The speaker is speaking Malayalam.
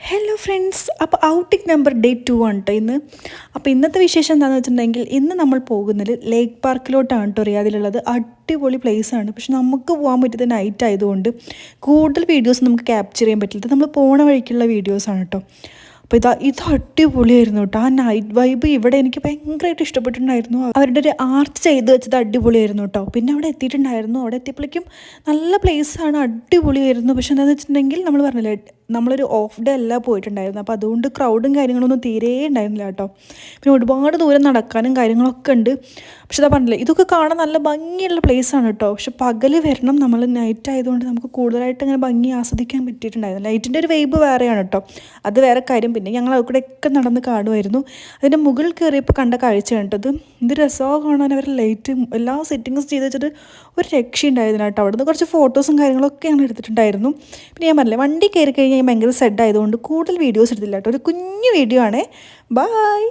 ഹലോ ഫ്രണ്ട്സ്, അപ്പോൾ ഔട്ടിംഗ് നമ്പർ ഡേ 2 ആണ് കേട്ടോ ഇന്ന്. അപ്പോൾ ഇന്നത്തെ വിശേഷം എന്താണെന്ന് വെച്ചിട്ടുണ്ടെങ്കിൽ ഇന്ന് നമ്മൾ പോകുന്നത് ലേക്ക് പാർക്കിലോട്ടാണ് കേട്ടോ റിയാദിലുള്ളത്. അടിപൊളി പ്ലേസാണ്. പക്ഷെ നമുക്ക് പോകാൻ പറ്റിയത് നൈറ്റ് ആയതുകൊണ്ട് കൂടുതൽ വീഡിയോസ് നമുക്ക് ക്യാപ്ചർ ചെയ്യാൻ പറ്റില്ല. നമ്മൾ പോണ വഴിക്കുള്ള വീഡിയോസാണ് കേട്ടോ. അപ്പോൾ ഇത് അടിപൊളിയായിരുന്നു കേട്ടോ. ആ നൈറ്റ് വൈബ് ഇവിടെ എനിക്ക് ഭയങ്കരമായിട്ട് ഇഷ്ടപ്പെട്ടിട്ടുണ്ടായിരുന്നു. അവരുടെ ഒരു ആർട്ട് ചെയ്ത് വെച്ചത് അടിപൊളിയായിരുന്നു കേട്ടോ. പിന്നെ അവിടെ എത്തിയിട്ടുണ്ടായിരുന്നു. അവിടെ എത്തിയപ്പോഴേക്കും നല്ല പ്ലേസാണ്, അടിപൊളിയായിരുന്നു. പക്ഷെ എന്താണെന്ന് വെച്ചിട്ടുണ്ടെങ്കിൽ നമ്മൾ പറഞ്ഞില്ലേ, നമ്മളൊരു ഓഫ് ഡേ അല്ല പോയിട്ടുണ്ടായിരുന്നു. അപ്പോൾ അതുകൊണ്ട് ക്രൗഡും കാര്യങ്ങളൊന്നും തീരെ ഉണ്ടായിരുന്നില്ല കേട്ടോ. പിന്നെ ഒരുപാട് ദൂരം നടക്കാനും കാര്യങ്ങളൊക്കെ ഉണ്ട്. പക്ഷെ അതാ പറഞ്ഞില്ലേ, ഇതൊക്കെ കാണാൻ നല്ല ഭംഗിയുള്ള പ്ലേസാണ് കേട്ടോ. പക്ഷെ പകൽ വരണം, നമ്മൾ നൈറ്റ് ആയതുകൊണ്ട് നമുക്ക് കൂടുതലായിട്ട് അങ്ങനെ ഭംഗി ആസ്വദിക്കാൻ പറ്റിയിട്ടുണ്ടായിരുന്നു. ലൈറ്റിൻ്റെ ഒരു വൈബ് വേറെയാണ് കേട്ടോ, അത് വേറെ കാര്യം. പിന്നെ ഞങ്ങൾ അവിടെയൊക്കെ നടന്ന് കാണുമായിരുന്നു. അതിൻ്റെ മുകളിൽ കയറിയപ്പോൾ കണ്ട കാഴ്ച കണ്ടത് എന്ത് രസമാണ് കാണാൻ. അവർ ലൈറ്റും എല്ലാ സെറ്റിങ്സും ചെയ്ത് വെച്ചിട്ട് ഒരു രക്ഷയുണ്ടായിരുന്നില്ല കേട്ടോ. അവിടെ നിന്ന് കുറച്ച് ഫോട്ടോസും കാര്യങ്ങളൊക്കെ ഞങ്ങൾ എടുത്തിട്ടുണ്ടായിരുന്നു. പിന്നെ ഞാൻ പറഞ്ഞില്ലേ, വണ്ടി കയറി കഴിഞ്ഞാൽ ഭയങ്കര സെഡ് ആയതുകൊണ്ട് കൂടുതൽ വീഡിയോസ് എടുത്തില്ല കേട്ടോ. ഒരു കുഞ്ഞു വീഡിയോ ആണേ. ബായ്.